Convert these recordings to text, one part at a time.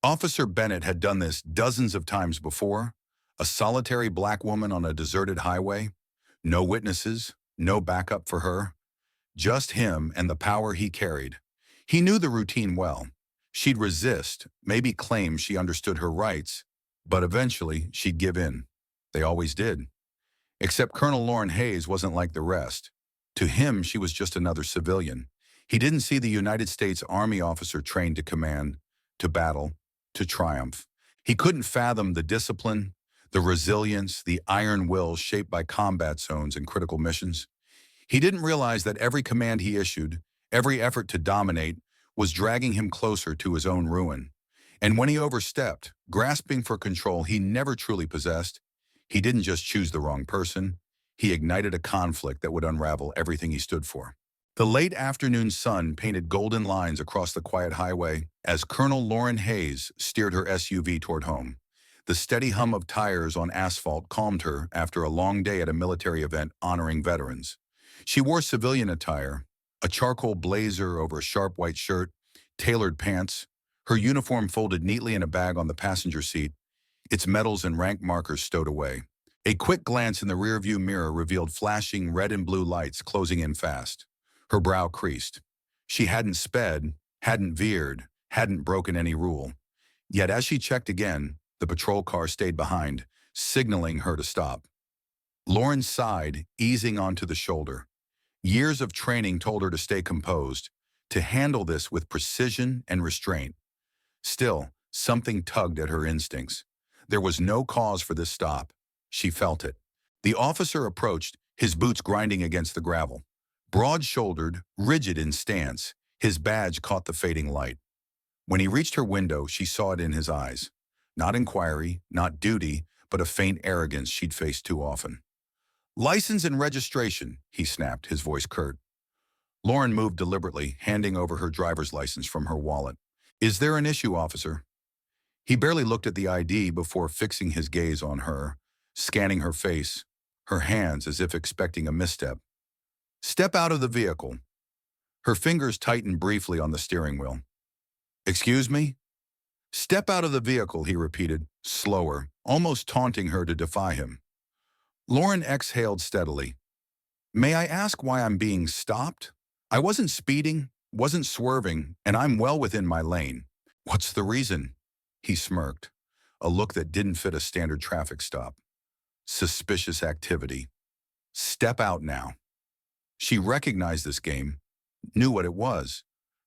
Officer Bennett had done this dozens of times before. A solitary black woman on a deserted highway. No witnesses, no backup for her. Just him and the power he carried. He knew the routine well. She'd resist, maybe claim she understood her rights, but eventually she'd give in. They always did. Except Colonel Lauren Hayes wasn't like the rest. To him, she was just another civilian. He didn't see the United States Army officer trained to command, to battle, to triumph. He couldn't fathom the discipline, the resilience, the iron will shaped by combat zones and critical missions. He didn't realize that every command he issued, every effort to dominate, was dragging him closer to his own ruin. And when he overstepped, grasping for control he never truly possessed, he didn't just choose the wrong person, he ignited a conflict that would unravel everything he stood for. The late afternoon sun painted golden lines across the quiet highway as Colonel Lauren Hayes steered her SUV toward home. The steady hum of tires on asphalt calmed her after a long day at a military event honoring veterans. She wore civilian attire, a charcoal blazer over a sharp white shirt, tailored pants, her uniform folded neatly in a bag on the passenger seat, its medals and rank markers stowed away. A quick glance in the rearview mirror revealed flashing red and blue lights closing in fast. Her brow creased. She hadn't sped, hadn't veered, hadn't broken any rule. Yet as she checked again, the patrol car stayed behind, signaling her to stop. Lauren sighed, easing onto the shoulder. Years of training told her to stay composed, to handle this with precision and restraint. Still, something tugged at her instincts. There was no cause for this stop. She felt it. The officer approached, his boots grinding against the gravel. Broad-shouldered, rigid in stance, his badge caught the fading light. When he reached her window, she saw it in his eyes. Not inquiry, not duty, but a faint arrogance she'd faced too often. "License and registration," he snapped, his voice curt. Lauren moved deliberately, handing over her driver's license from her wallet. "Is there an issue, officer?" He barely looked at the ID before fixing his gaze on her, scanning her face, her hands as if expecting a misstep. "Step out of the vehicle." Her fingers tightened briefly on the steering wheel. "Excuse me?" "Step out of the vehicle," he repeated, slower, almost taunting her to defy him. Lauren exhaled steadily. "May I ask why I'm being stopped? I wasn't speeding, wasn't swerving, and I'm well within my lane." "What's the reason?" He smirked, a look that didn't fit a standard traffic stop. "Suspicious activity. Step out now." She recognized this game, knew what it was,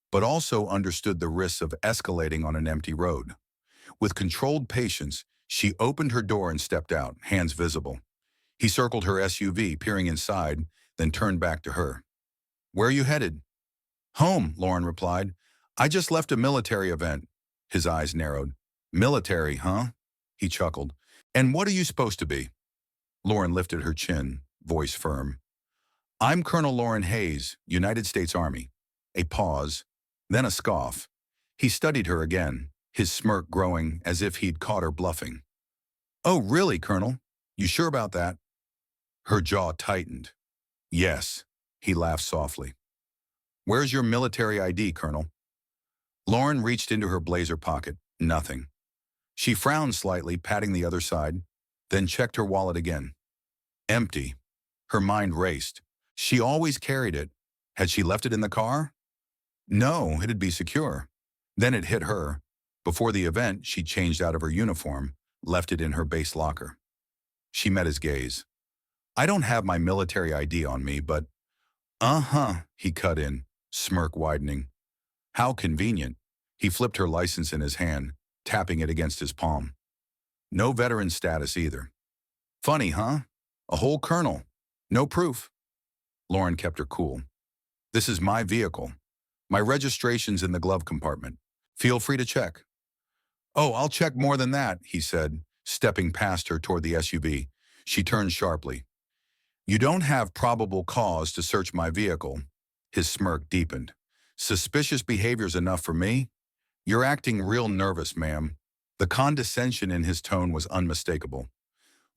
but also understood the risks of escalating on an empty road. With controlled patience, she opened her door and stepped out, hands visible. He circled her SUV, peering inside, then turned back to her. "Where are you headed?" "Home," Lauren replied. "I just left a military event." His eyes narrowed. "Military, huh?" He chuckled. "And what are you supposed to be?" Lauren lifted her chin, voice firm. "I'm Colonel Lauren Hayes, United States Army." A pause, then a scoff. He studied her again, his smirk growing as if he'd caught her bluffing. "Oh, really, Colonel? You sure about that?" Her jaw tightened. "Yes," he laughed softly. "Where's your military ID, Colonel?" Lauren reached into her blazer pocket. Nothing. She frowned slightly, patting the other side, then checked her wallet again. Empty. Her mind raced. She always carried it. Had she left it in the car? No, it'd be secure. Then it hit her. Before the event, she changed out of her uniform, left it in her base locker. She met his gaze. "I don't have my military ID on me, but—" "Uh-huh," he cut in, smirk widening. "How convenient." He flipped her license in his hand, tapping it against his palm. "No veteran status either." "Funny, huh? A whole colonel. No proof." Lauren kept her cool. "This is my vehicle. My registration's in the glove compartment. Feel free to check." "Oh, I'll check more than that," he said, stepping past her toward the SUV. She turned sharply. "You don't have probable cause to search my vehicle." His smirk deepened. "Suspicious behavior's enough for me. You're acting real nervous, ma'am." The condescension in his tone was unmistakable.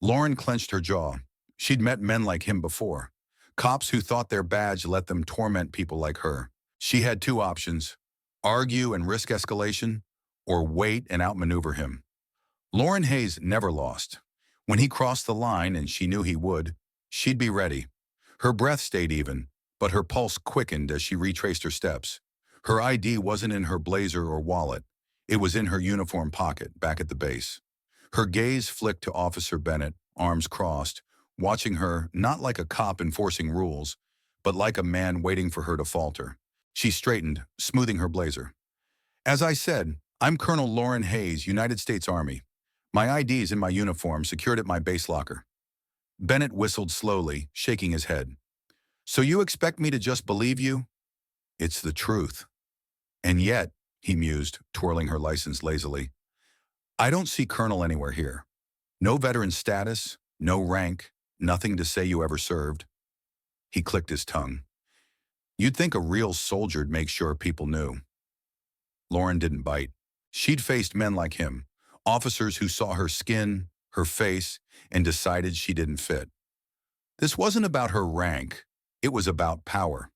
Lauren clenched her jaw. She'd met men like him before. Cops who thought their badge let them torment people like her. She had two options: argue and risk escalation, or wait and outmaneuver him. Lauren Hayes never lost. When he crossed the line, and she knew he would, she'd be ready. Her breath stayed even, but her pulse quickened as she retraced her steps. Her ID wasn't in her blazer or wallet. It was in her uniform pocket, back at the base. Her gaze flicked to Officer Bennett, arms crossed, watching her not like a cop enforcing rules, but like a man waiting for her to falter. She straightened, smoothing her blazer. "As I said, I'm Colonel Lauren Hayes, United States Army. My ID's in my uniform, secured at my base locker." Bennett whistled slowly, shaking his head. "So you expect me to just believe you?" "It's the truth." "And yet," he mused, twirling her license lazily, "I don't see Colonel anywhere here. No veteran status, no rank, nothing to say you ever served." He clicked his tongue. "You'd think a real soldier'd make sure people knew." Lauren didn't bite. She'd faced men like him, officers who saw her skin, her face, and decided she didn't fit. This wasn't about her rank. It was about power.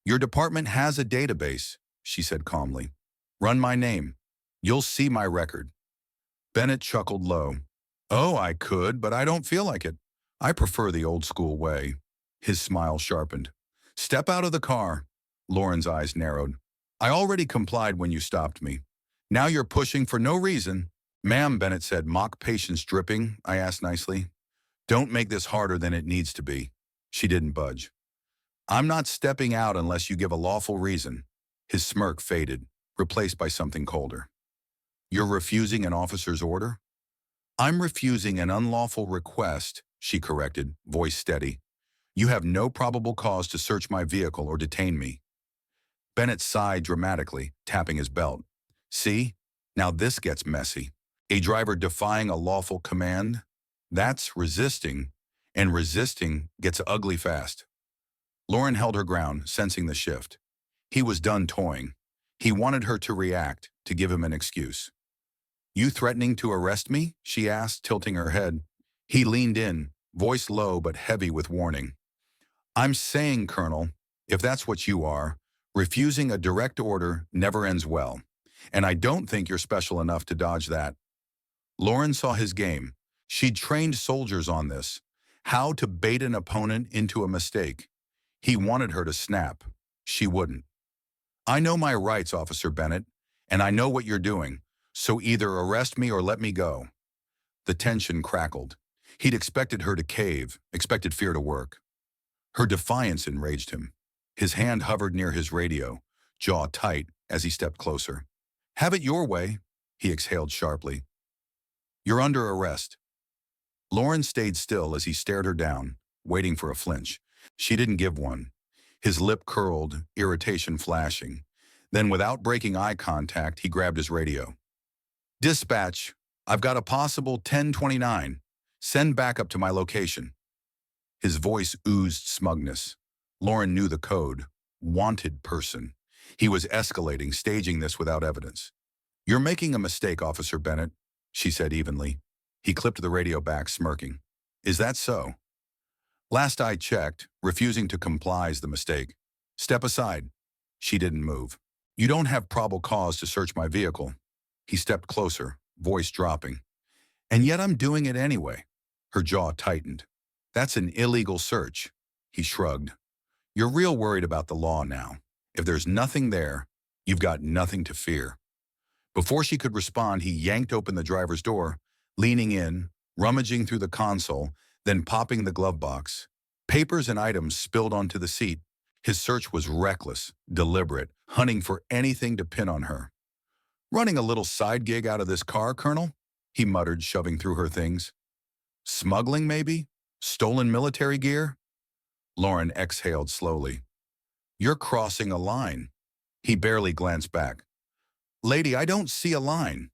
"Your department has a database," she said calmly. "Run my name. You'll see my record." Bennett chuckled low. "Oh, I could, but I don't feel like it. I prefer the old school way." His smile sharpened. "Step out of the car." Lauren's eyes narrowed. "I already complied when you stopped me. Now you're pushing for no reason." "Ma'am," Bennett said, mock patience dripping. I asked nicely, "Don't make this harder than it needs to be." She didn't budge. "I'm not stepping out unless you give a lawful reason." His smirk faded, replaced by something colder. "You're refusing an officer's order?" "I'm refusing an unlawful request," she corrected, voice steady. "You have no probable cause to search my vehicle or detain me." Bennett sighed dramatically, tapping his belt. "See? Now this gets messy. A driver defying a lawful command? That's resisting, and resisting gets ugly fast." Lauren held her ground, sensing the shift. He was done toying. He wanted her to react, to give him an excuse. "You threatening to arrest me?" she asked, tilting her head. He leaned in, voice low but heavy with warning. "I'm saying, Colonel, if that's what you are, refusing a direct order never ends well. And I don't think you're special enough to dodge that." Lauren saw his game. She'd trained soldiers on this, how to bait an opponent into a mistake. He wanted her to snap. She wouldn't. "I know my rights, Officer Bennett, and I know what you're doing, so either arrest me or let me go." The tension crackled. He'd expected her to cave, expected fear to work. Her defiance enraged him. His hand hovered near his radio, jaw tight as he stepped closer. "Have it your way," he exhaled sharply. "You're under arrest." Lauren stayed still as he stared her down, waiting for a flinch. She didn't give one. His lip curled, irritation flashing. Then, without breaking eye contact, he grabbed his radio. "Dispatch, I've got a possible 1029. Send backup to my location." His voice oozed smugness. Lauren knew the code. Wanted person. He was escalating, staging this without evidence. "You're making a mistake, Officer Bennett," she said evenly. He clipped the radio back, smirking. "Is that so?" "Last I checked, refusing to comply is the mistake. Step aside." She didn't move. "You don't have probable cause to search my vehicle." He stepped closer, voice dropping. "And yet I'm doing it anyway." Her jaw tightened. "That's an illegal search." He shrugged. "You're real worried about the law now. If there's nothing there, you've got nothing to fear." Before she could respond, he yanked open the driver's door, leaning in, rummaging through the console, then popping the glove box. Papers and items spilled onto the seat. His search was reckless, deliberate, hunting for anything to pin on her. "Running a little side gig out of this car, Colonel?" he muttered, shoving through her things. "Smuggling, maybe? Stolen military gear?" Lauren exhaled slowly. "You're crossing a line." He barely glanced back. "Lady, I don't see a line."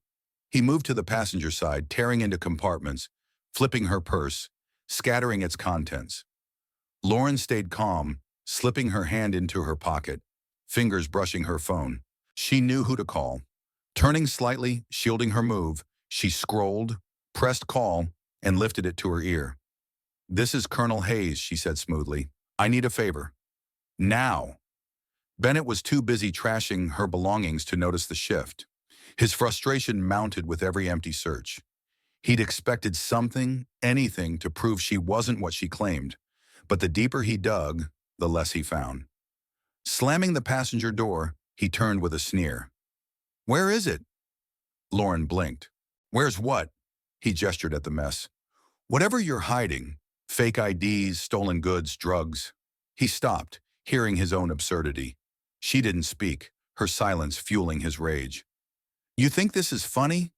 He moved to the passenger side, tearing into compartments, flipping her purse, scattering its contents. Lauren stayed calm, slipping her hand into her pocket, fingers brushing her phone. She knew who to call. Turning slightly, shielding her move, she scrolled, pressed call, and lifted it to her ear. "This is Colonel Hayes," she said smoothly. "I need a favor." "Now." Bennett was too busy trashing her belongings to notice the shift. His frustration mounted with every empty search. He'd expected something, anything, to prove she wasn't what she claimed, but the deeper he dug, the less he found. Slamming the passenger door, he turned with a sneer. "Where is it?" Lauren blinked. "Where's what?" He gestured at the mess. "Whatever you're hiding, fake IDs, stolen goods, drugs." He stopped, hearing his own absurdity. She didn't speak, her silence fueling his rage. "You think this is funny?"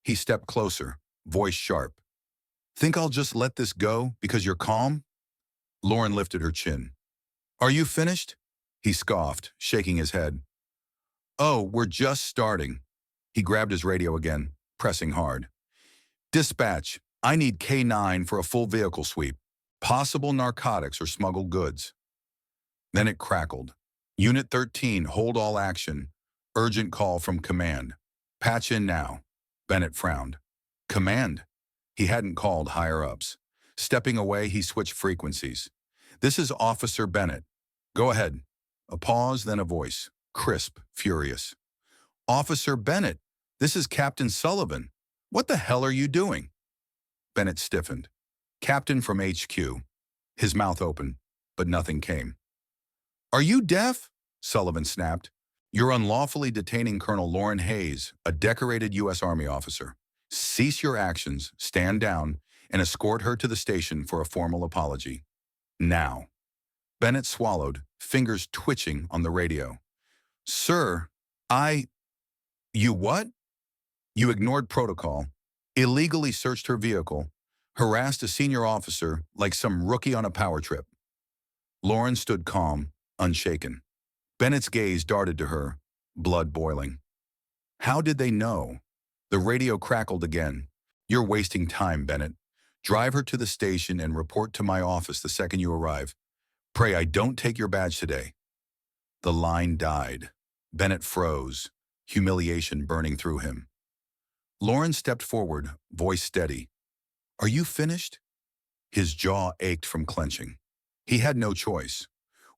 He stepped closer, voice sharp. "Think I'll just let this go because you're calm?" Lauren lifted her chin. "Are you finished?" He scoffed, shaking his head. "Oh, we're just starting." He grabbed his radio again, pressing hard. "Dispatch, I need K9 for a full vehicle sweep. Possible narcotics or smuggled goods." Then it crackled. "Unit 13, hold all action. Urgent call from command. Patch in now." Bennett frowned. Command? He hadn't called higher-ups. Stepping away, he switched frequencies. "This is Officer Bennett. Go ahead." A pause, then a voice, crisp, furious. "Officer Bennett, this is Captain Sullivan. What the hell are you doing?" Bennett stiffened. "Captain from HQ." His mouth opened, but nothing came. "Are you deaf?" Sullivan snapped. "You're unlawfully detaining Colonel Lauren Hayes, a decorated U.S. Army officer. Cease your actions, stand down, and escort her to the station for a formal apology. Now." Bennett swallowed, fingers twitching on the radio. "Sir, You what?" "You ignored protocol, illegally searched her vehicle, harassed a senior officer like some rookie on a power trip." Lauren stood calm, unshaken. Bennett's gaze darted to her, blood boiling. How did they know? The radio crackled again. "You're wasting time, Bennett. Drive her to the station and report to my office the second you arrive. Pray I don't take your badge today." The line died. Bennett froze, humiliation burning through him. Lauren stepped forward, voice steady. "Are you finished?" His jaw ached from clenching. He had no choice.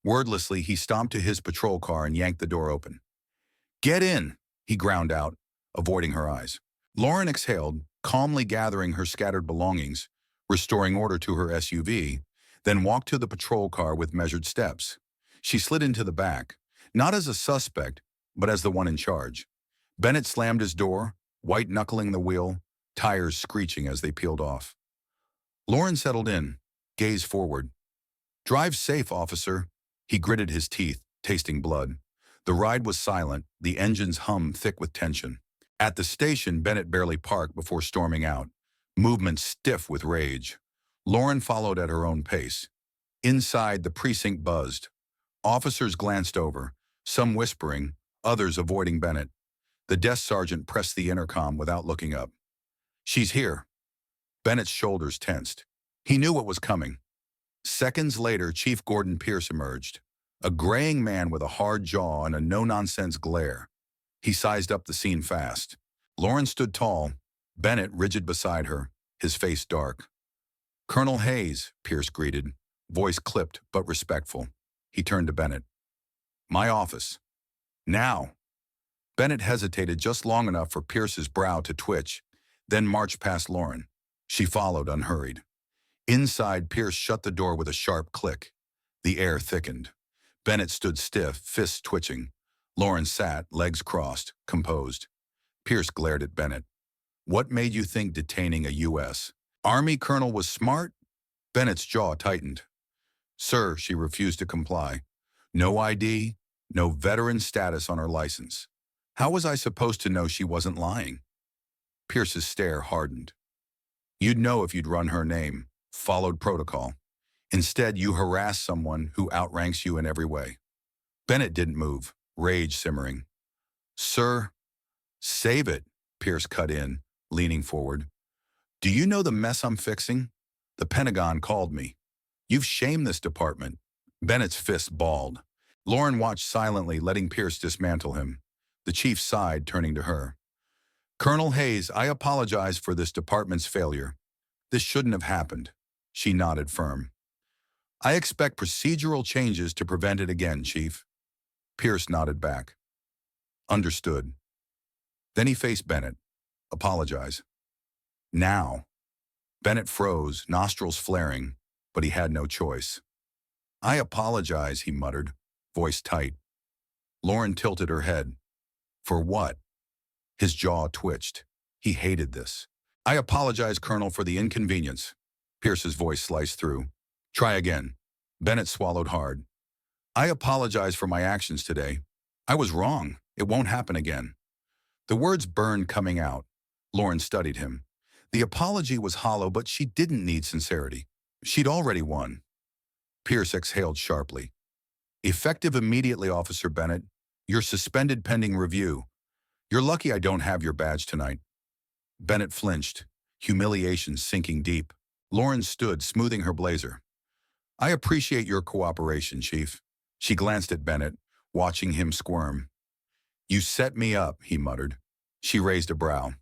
Wordlessly, he stomped to his patrol car and yanked the door open. "Get in," he ground out, avoiding her eyes. Lauren exhaled, calmly gathering her scattered belongings, restoring order to her SUV, then walked to the patrol car with measured steps. She slid into the back, not as a suspect, but as the one in charge. Bennett slammed his door, white-knuckling the wheel, tires screeching as they peeled off. Lauren settled in, gaze forward. "Drive safe, officer." He gritted his teeth, tasting blood. The ride was silent, the engines hummed thick with tension. At the station, Bennett barely parked before storming out, movement stiff with rage. Lauren followed at her own pace. Inside, the precinct buzzed. Officers glanced over, some whispering, others avoiding Bennett. The desk sergeant pressed the intercom without looking up. "She's here." Bennett's shoulders tensed. He knew what was coming. Seconds later, Chief Gordon Pierce emerged, a graying man with a hard jaw and a no-nonsense glare. He sized up the scene fast. Lauren stood tall, Bennett rigid beside her, his face dark. "Colonel Hayes," Pierce greeted, voice clipped but respectful. He turned to Bennett. "My office." "Now." Bennett hesitated just long enough for Pierce's brow to twitch, then marched past Lauren. She followed unhurried. Inside, Pierce shut the door with a sharp click. The air thickened. Bennett stood stiff, fists twitching. Lauren sat, legs crossed, composed. Pierce glared at Bennett. "What made you think detaining a U.S. Army colonel was smart?" Bennett's jaw tightened. "Sir," she refused to comply. "No ID, no veteran status on her license. How was I supposed to know she wasn't lying?" Pierce's stare hardened. "You'd know if you'd run her name, followed protocol. Instead, you harass someone who outranks you in every way." Bennett didn't move, rage simmering. "Sir." "Save it," Pierce cut in, leaning forward. "Do you know the mess I'm fixing? The Pentagon called me. You've shamed this department." Bennett's fist balled. Lauren watched silently, letting Pierce dismantle him. The chief sighed, turning to her. "Colonel Hayes, I apologize for this department's failure. This shouldn't have happened." She nodded firm. "I expect procedural changes to prevent it again, Chief." Pierce nodded back. "Understood." Then he faced Bennett. Apologize. Now. Bennett froze, nostrils flaring, but he had no choice. I apologize, he muttered, voice tight. Lauren tilted her head. For what? His jaw twitched. He hated this. I apologize, Colonel, for the inconvenience. Pierce's voice sliced through. Try again. Bennett swallowed hard. I apologize for my actions today. I was wrong. It won't happen again. The words burned coming out. Lauren studied him. The apology was hollow, but she didn't need sincerity. She'd already won. Pierce exhaled sharply. Effective immediately, Officer Bennett. You're suspended pending review. You're lucky I don't have your badge tonight. Bennett flinched, humiliation sinking deep. Lauren stood, smoothing her blazer. I appreciate your cooperation, Chief. She glanced at Bennett, watching him squirm. You set me up, he muttered. She raised a brow.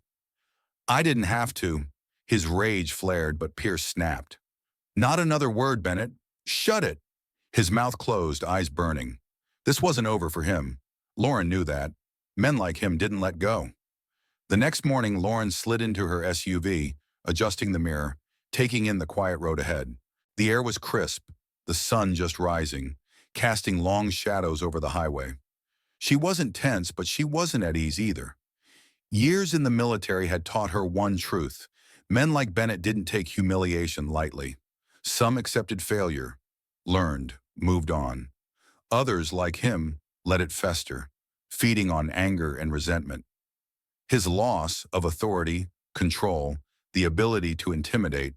I didn't have to. His rage flared, but Pierce snapped. Not another word, Bennett. Shut it. His mouth closed, eyes burning. This wasn't over for him. Lauren knew that. Men like him didn't let go. The next morning, Lauren slid into her SUV, adjusting the mirror, taking in the quiet road ahead. The air was crisp, the sun just rising, casting long shadows over the highway. She wasn't tense, but she wasn't at ease either. Years in the military had taught her one truth. Men like Bennett didn't take humiliation lightly. Some accepted failure, learned, moved on. Others, like him, let it fester, feeding on anger and resentment. His loss of authority, control, the ability to intimidate,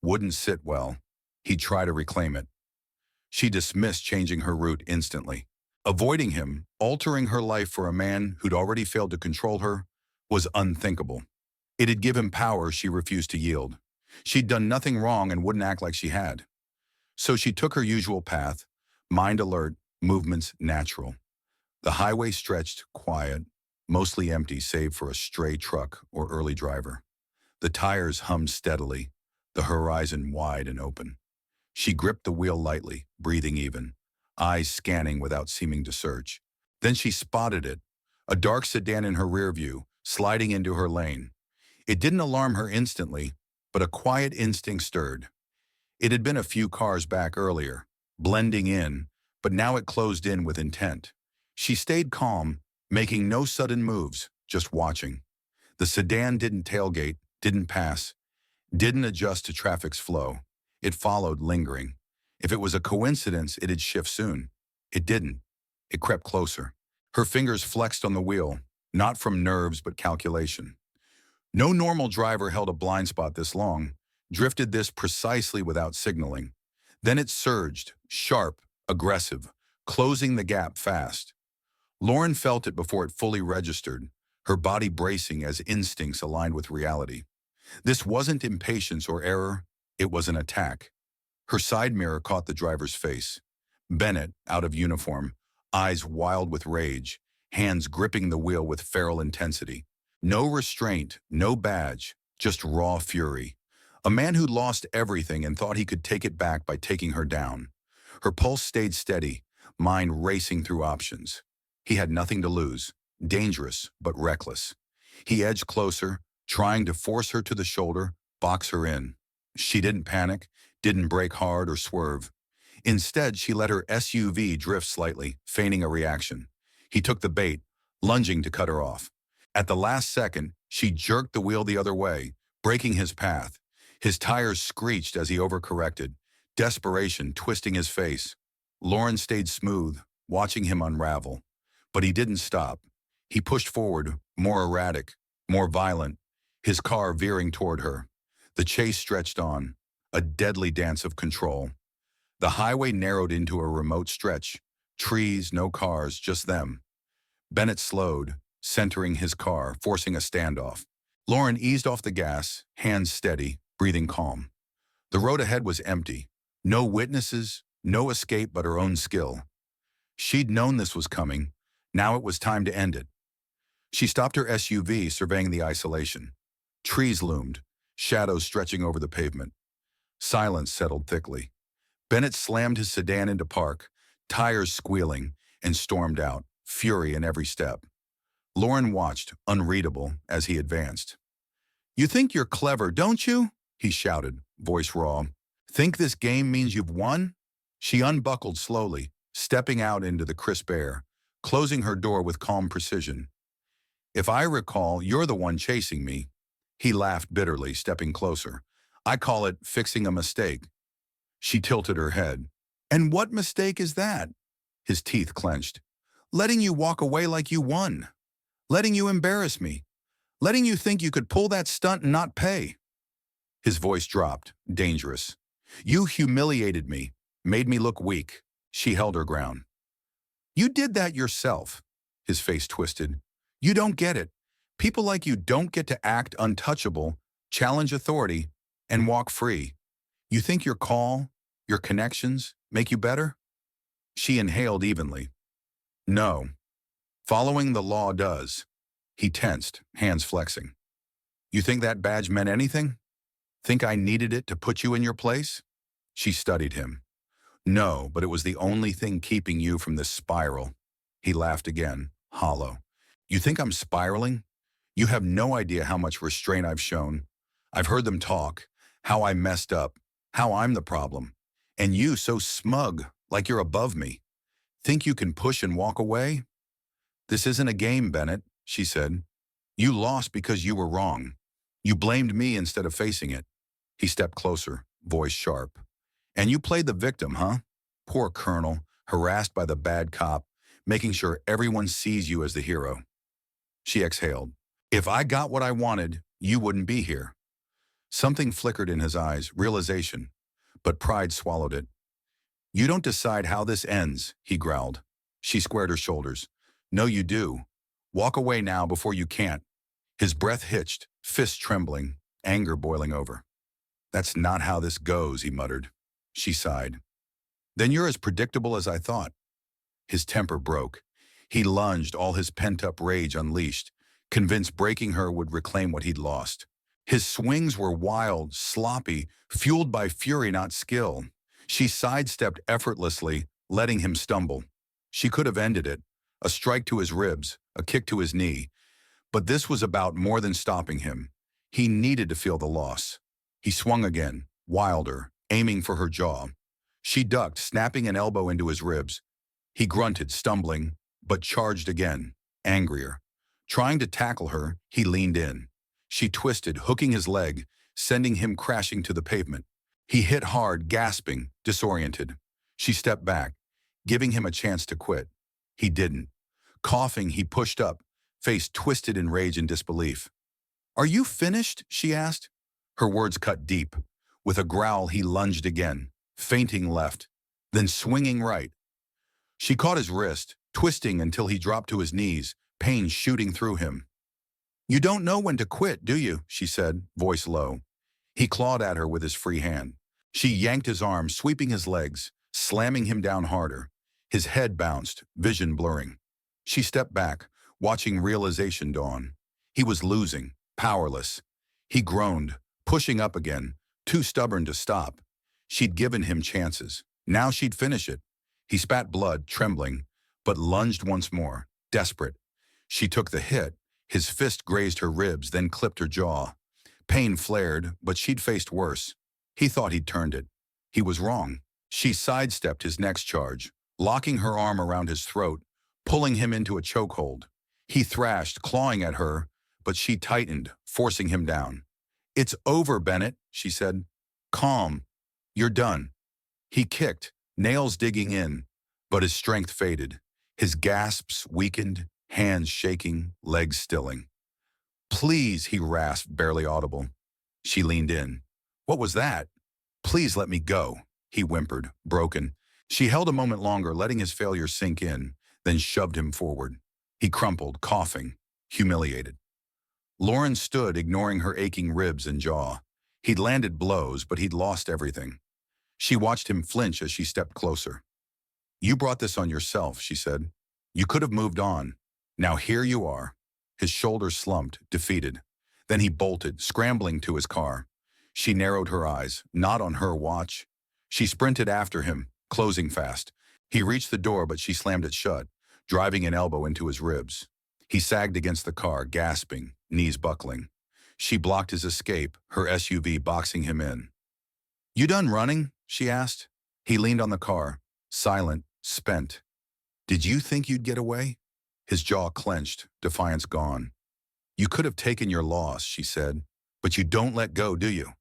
wouldn't sit well. He'd try to reclaim it. She dismissed changing her route instantly. Avoiding him, altering her life for a man who'd already failed to control her, was unthinkable. It'd give him power she refused to yield. She'd done nothing wrong and wouldn't act like she had. So she took her usual path, mind alert, movements natural. The highway stretched, quiet, mostly empty save for a stray truck or early driver. The tires hummed steadily, the horizon wide and open. She gripped the wheel lightly, breathing even, eyes scanning without seeming to search. Then she spotted it, a dark sedan in her rear view, sliding into her lane. It didn't alarm her instantly, but a quiet instinct stirred. It had been a few cars back earlier, blending in, but now it closed in with intent. She stayed calm, making no sudden moves, just watching. The sedan didn't tailgate, didn't pass, didn't adjust to traffic's flow. It followed, lingering. If it was a coincidence, it'd shift soon. It didn't. It crept closer. Her fingers flexed on the wheel, not from nerves but calculation. No normal driver held a blind spot this long, drifted this precisely without signaling. Then it surged, sharp, aggressive, closing the gap fast. Lauren felt it before it fully registered, her body bracing as instincts aligned with reality. This wasn't impatience or error, it was an attack. Her side mirror caught the driver's face. Bennett, out of uniform, eyes wild with rage, hands gripping the wheel with feral intensity. No restraint, no badge, just raw fury. A man who'd lost everything and thought he could take it back by taking her down. Her pulse stayed steady, mind racing through options. He had nothing to lose, dangerous but reckless. He edged closer, trying to force her to the shoulder, box her in. She didn't panic, didn't brake hard or swerve. Instead, she let her SUV drift slightly, feigning a reaction. He took the bait, lunging to cut her off. At the last second, she jerked the wheel the other way, breaking his path. His tires screeched as he overcorrected, desperation twisting his face. Lauren stayed smooth, watching him unravel. But he didn't stop. He pushed forward, more erratic, more violent, his car veering toward her. The chase stretched on, a deadly dance of control. The highway narrowed into a remote stretch. Trees, no cars, just them. Bennett slowed, centering his car, forcing a standoff. Lauren eased off the gas, hands steady, breathing calm. The road ahead was empty. No witnesses, no escape but her own skill. She'd known this was coming. Now it was time to end it. She stopped her SUV, surveying the isolation. Trees loomed, shadows stretching over the pavement. Silence settled thickly. Bennett slammed his sedan into park, tires squealing, and stormed out, fury in every step. Lauren watched, unreadable, as he advanced. "You think you're clever, don't you?" he shouted, voice raw. "Think this game means you've won?" She unbuckled slowly, stepping out into the crisp air, closing her door with calm precision. "If I recall, you're the one chasing me." He laughed bitterly, stepping closer. "I call it fixing a mistake." She tilted her head. "And what mistake is that?" His teeth clenched. "Letting you walk away like you won. Letting you embarrass me. Letting you think you could pull that stunt and not pay." His voice dropped, dangerous. "You humiliated me, made me look weak." She held her ground. "You did that yourself." His face twisted. "You don't get it. People like you don't get to act untouchable, challenge authority, and walk free. You think your call, your connections, make you better?" She inhaled evenly. "No. Following the law does." He tensed, hands flexing. "You think that badge meant anything? Think I needed it to put you in your place?" She studied him. "No, but it was the only thing keeping you from this spiral." He laughed again, hollow. "You think I'm spiraling? You have no idea how much restraint I've shown. I've heard them talk, how I messed up, how I'm the problem. And you so smug, like you're above me. Think you can push and walk away?" "This isn't a game, Bennett," she said. "You lost because you were wrong. You blamed me instead of facing it." He stepped closer, voice sharp. "And you played the victim, huh? Poor Colonel, harassed by the bad cop, making sure everyone sees you as the hero." She exhaled. "If I got what I wanted, you wouldn't be here." Something flickered in his eyes, realization, but pride swallowed it. "You don't decide how this ends," he growled. She squared her shoulders. "No, you do. Walk away now before you can't." His breath hitched, fists trembling, anger boiling over. "That's not how this goes," he muttered. She sighed. "Then you're as predictable as I thought." His temper broke. He lunged, all his pent-up rage unleashed, convinced breaking her would reclaim what he'd lost. His swings were wild, sloppy, fueled by fury, not skill. She sidestepped effortlessly, letting him stumble. She could have ended it, a strike to his ribs, a kick to his knee. But this was about more than stopping him. He needed to feel the loss. He swung again, wilder, aiming for her jaw. She ducked, snapping an elbow into his ribs. He grunted, stumbling, but charged again, angrier. Trying to tackle her, he leaned in. She twisted, hooking his leg, sending him crashing to the pavement. He hit hard, gasping, disoriented. She stepped back, giving him a chance to quit. He didn't. Coughing, he pushed up, face twisted in rage and disbelief. "Are you finished?" she asked. Her words cut deep. With a growl, he lunged again, feinting left, then swinging right. She caught his wrist, twisting until he dropped to his knees, pain shooting through him. "You don't know when to quit, do you?" she said, voice low. He clawed at her with his free hand. She yanked his arm, sweeping his legs, slamming him down harder. His head bounced, vision blurring. She stepped back, watching realization dawn. He was losing, powerless. He groaned, pushing up again, too stubborn to stop. She'd given him chances. Now she'd finish it. He spat blood, trembling, but lunged once more, desperate. She took the hit. His fist grazed her ribs, then clipped her jaw. Pain flared, but she'd faced worse. He thought he'd turned it. He was wrong. She sidestepped his next charge, locking her arm around his throat, pulling him into a chokehold. He thrashed, clawing at her, but she tightened, forcing him down. "It's over, Bennett," she said. "Calm. You're done." He kicked, nails digging in, but his strength faded. His gasps weakened, hands shaking, legs stilling. "Please," he rasped, barely audible. She leaned in. "What was that?" "Please let me go," he whimpered, broken. She held a moment longer, letting his failure sink in, then shoved him forward. He crumpled, coughing, humiliated. Lauren stood, ignoring her aching ribs and jaw. He'd landed blows, but he'd lost everything. She watched him flinch as she stepped closer. "You brought this on yourself," she said. "You could have moved on. Now here you are." His shoulders slumped, defeated. Then he bolted, scrambling to his car. She narrowed her eyes, not on her watch. She sprinted after him, closing fast. He reached the door, but she slammed it shut, driving an elbow into his ribs. He sagged against the car, gasping, knees buckling. She blocked his escape, her SUV boxing him in. "You done running?" she asked. He leaned on the car, silent, spent. "Did you think you'd get away?" His jaw clenched, defiance gone. "You could have taken your loss," she said. "But you don't let go, do you?"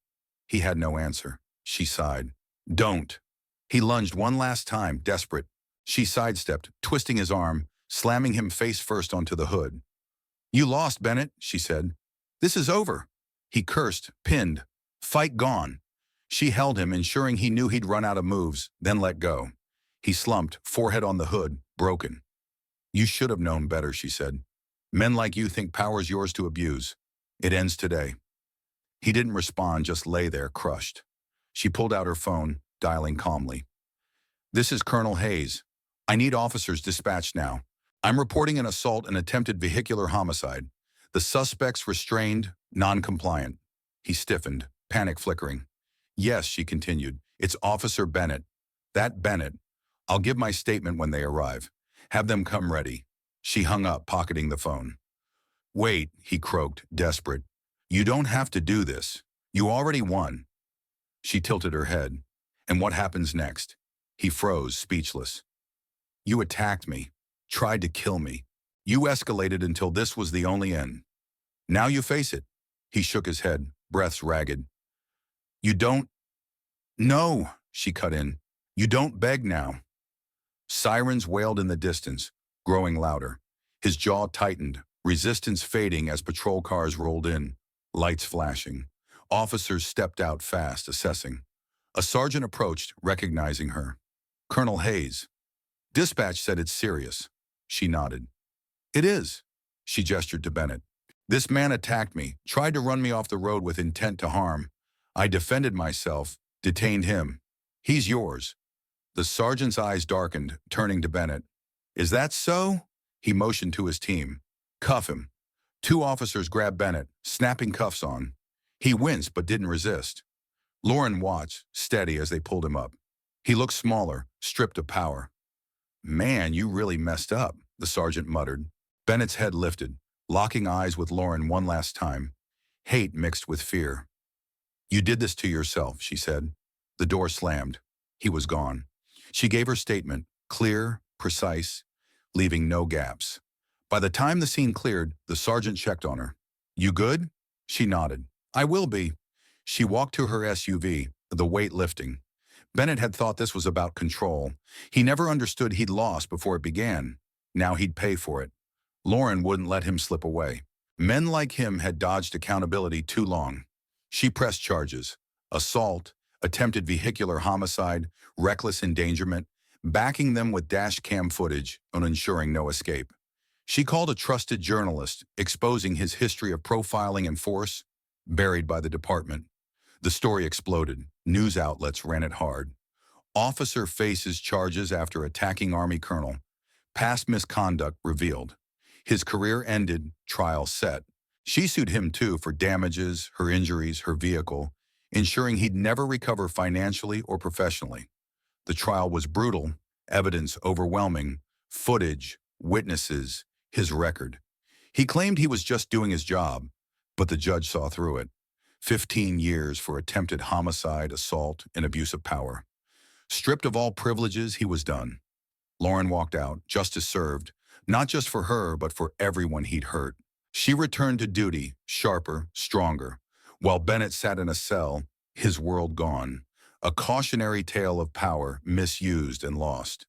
He had no answer. She sighed. "Don't." He lunged one last time, desperate. She sidestepped, twisting his arm, slamming him face first onto the hood. "You lost, Bennett," she said. "This is over." He cursed, pinned. Fight gone. She held him, ensuring he knew he'd run out of moves, then let go. He slumped, forehead on the hood, broken. "You should have known better," she said. "Men like you think power's yours to abuse. It ends today." He didn't respond, just lay there, crushed. She pulled out her phone, dialing calmly. "This is Colonel Hayes. I need officers dispatched now. I'm reporting an assault and attempted vehicular homicide. The suspect's restrained, non-compliant." He stiffened, panic flickering. "Yes," she continued, "it's Officer Bennett. That Bennett. I'll give my statement when they arrive. Have them come ready." She hung up, pocketing the phone. "Wait," he croaked, desperate. "You don't have to do this. You already won." She tilted her head. "And what happens next?" He froze, speechless. "You attacked me, tried to kill me. You escalated until this was the only end. Now you face it." He shook his head, breaths ragged. "You don't—" "No," she cut in. "You don't beg now." Sirens wailed in the distance, growing louder. His jaw tightened, resistance fading as patrol cars rolled in, lights flashing. Officers stepped out fast, assessing. A sergeant approached, recognizing her. "Colonel Hayes." "Dispatch said it's serious." She nodded. "It is." She gestured to Bennett. "This man attacked me, tried to run me off the road with intent to harm. I defended myself, detained him. He's yours." The sergeant's eyes darkened, turning to Bennett. "Is that so?" He motioned to his team. "Cuff him." Two officers grabbed Bennett, snapping cuffs on. He winced but didn't resist. Lauren watched, steady as they pulled him up. He looked smaller, stripped of power. "Man, you really messed up," the sergeant muttered. Bennett's head lifted, locking eyes with Lauren one last time. Hate mixed with fear. "You did this to yourself," she said. The door slammed. He was gone. She gave her statement, clear, precise, leaving no gaps. By the time the scene cleared, the sergeant checked on her. "You good?" She nodded. "I will be." She walked to her SUV, the weight lifting. Bennett had thought this was about control. He never understood he'd lost before it began. Now he'd pay for it. Lauren wouldn't let him slip away. Men like him had dodged accountability too long. She pressed charges: assault, attempted vehicular homicide, reckless endangerment, backing them with dash cam footage and ensuring no escape. She called a trusted journalist, exposing his history of profiling and force, buried by the department. The story exploded. News outlets ran it hard. Officer faces charges after attacking Army colonel. Past misconduct revealed. His career ended, trial set. She sued him too for damages, her injuries, her vehicle, ensuring he'd never recover financially or professionally. The trial was brutal, evidence overwhelming, footage, witnesses, his record. He claimed he was just doing his job, but the judge saw through it. 15 years for attempted homicide, assault, and abuse of power. Stripped of all privileges, he was done. Lauren walked out, justice served, not just for her, but for everyone he'd hurt. She returned to duty, sharper, stronger, while Bennett sat in a cell, his world gone. A cautionary tale of power misused and lost.